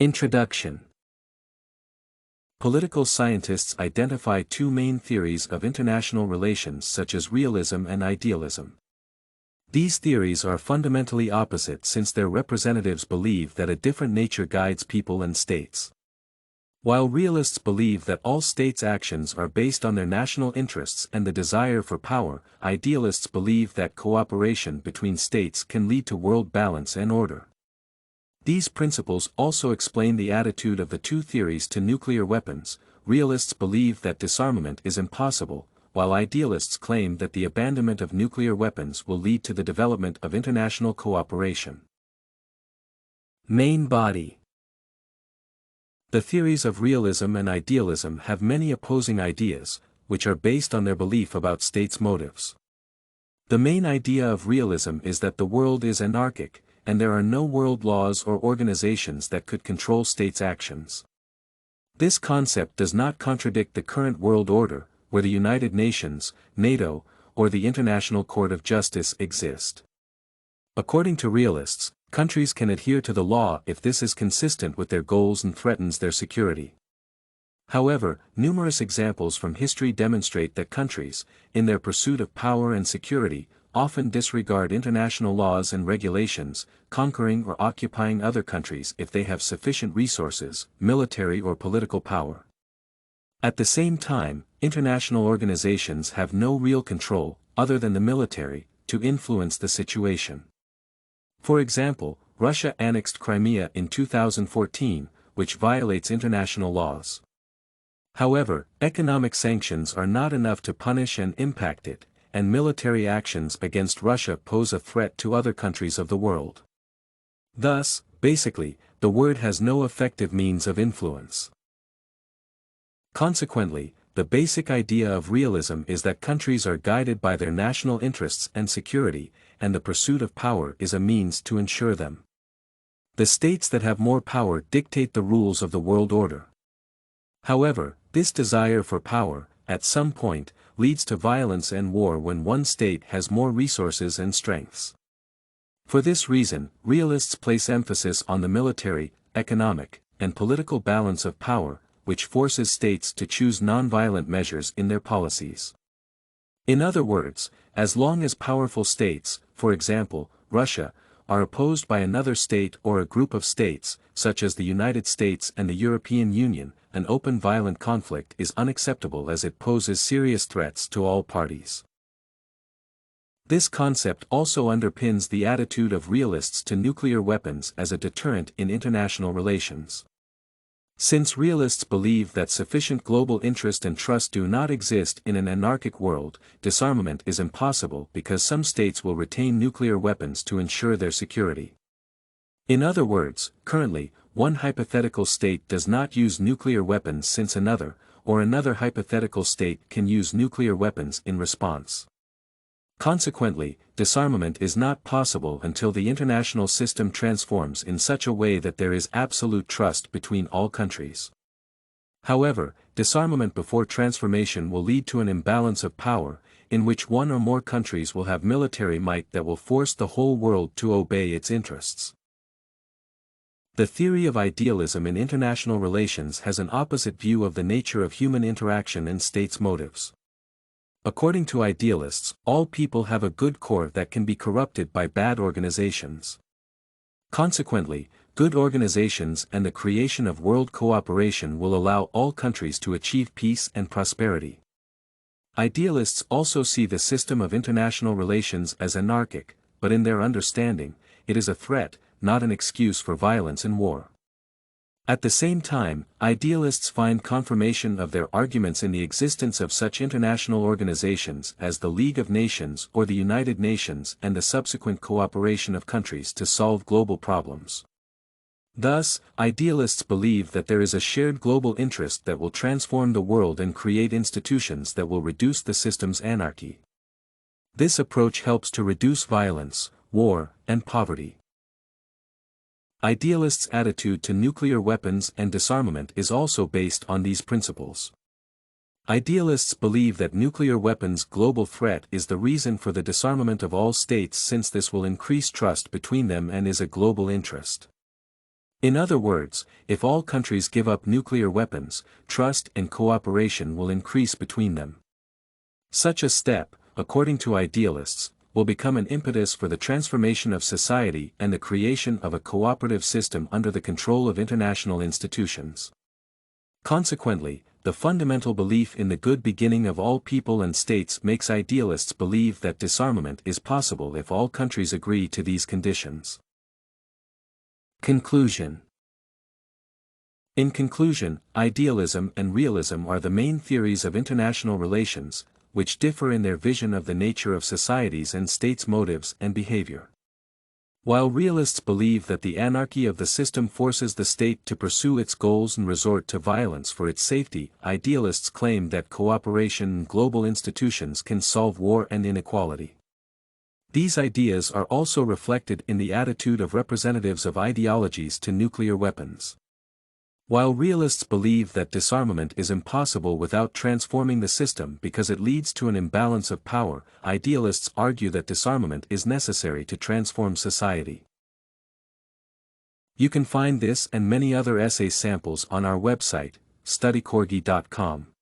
Introduction. Political scientists identify two main theories of international relations such as realism and idealism. These theories are fundamentally opposite since their representatives believe that a different nature guides people and states. While realists believe that all states' actions are based on their national interests and the desire for power, idealists believe that cooperation between states can lead to world balance and order. These principles also explain the attitude of the two theories to nuclear weapons. Realists believe that disarmament is impossible, while idealists claim that the abandonment of nuclear weapons will lead to the development of international cooperation. Main body. The theories of realism and idealism have many opposing ideas, which are based on their belief about states' motives. The main idea of realism is that the world is anarchic, and there are no world laws or organizations that could control states' actions. This concept does not contradict the current world order, where the United Nations, NATO, or the International Court of Justice exist. According to realists, countries can adhere to the law if this is consistent with their goals and threatens their security. However, numerous examples from history demonstrate that countries, in their pursuit of power and security, often disregard international laws and regulations, conquering or occupying other countries if they have sufficient resources, military or political power. At the same time, international organizations have no real control, other than the military, to influence the situation. For example, Russia annexed Crimea in 2014, which violates international laws. However, economic sanctions are not enough to punish and impact it, and military actions against Russia pose a threat to other countries of the world. Thus, basically, the word has no effective means of influence. Consequently, the basic idea of realism is that countries are guided by their national interests and security, and the pursuit of power is a means to ensure them. The states that have more power dictate the rules of the world order. However, this desire for power, at some point, leads to violence and war when one state has more resources and strengths. For this reason, realists place emphasis on the military, economic, and political balance of power, which forces states to choose nonviolent measures in their policies. In other words, as long as powerful states, for example, Russia, are opposed by another state or a group of states, such as the United States and the European Union, an open violent conflict is unacceptable as it poses serious threats to all parties. This concept also underpins the attitude of realists to nuclear weapons as a deterrent in international relations. Since realists believe that sufficient global interest and trust do not exist in an anarchic world, disarmament is impossible because some states will retain nuclear weapons to ensure their security. In other words, currently, one hypothetical state does not use nuclear weapons since another, or another hypothetical state can use nuclear weapons in response. Consequently, disarmament is not possible until the international system transforms in such a way that there is absolute trust between all countries. However, disarmament before transformation will lead to an imbalance of power, in which one or more countries will have military might that will force the whole world to obey its interests. The theory of idealism in international relations has an opposite view of the nature of human interaction and states' motives. According to idealists, all people have a good core that can be corrupted by bad organizations. Consequently, good organizations and the creation of world cooperation will allow all countries to achieve peace and prosperity. Idealists also see the system of international relations as anarchic, but in their understanding, it is a threat, not an excuse for violence and war. At the same time, idealists find confirmation of their arguments in the existence of such international organizations as the League of Nations or the United Nations and the subsequent cooperation of countries to solve global problems. Thus, idealists believe that there is a shared global interest that will transform the world and create institutions that will reduce the system's anarchy. This approach helps to reduce violence, war, and poverty. Idealists' attitude to nuclear weapons and disarmament is also based on these principles. Idealists believe that nuclear weapons' global threat is the reason for the disarmament of all states since this will increase trust between them and is a global interest. In other words, if all countries give up nuclear weapons, trust and cooperation will increase between them. Such a step, according to idealists, will become an impetus for the transformation of society and the creation of a cooperative system under the control of international institutions. Consequently, the fundamental belief in the good beginning of all people and states makes idealists believe that disarmament is possible if all countries agree to these conditions. Conclusion. In conclusion, idealism and realism are the main theories of international relations, which differ in their vision of the nature of societies and states' motives and behavior. While realists believe that the anarchy of the system forces the state to pursue its goals and resort to violence for its safety, idealists claim that cooperation and global institutions can solve war and inequality. These ideas are also reflected in the attitude of representatives of ideologies to nuclear weapons. While realists believe that disarmament is impossible without transforming the system because it leads to an imbalance of power, idealists argue that disarmament is necessary to transform society. You can find this and many other essay samples on our website, studycorgi.com.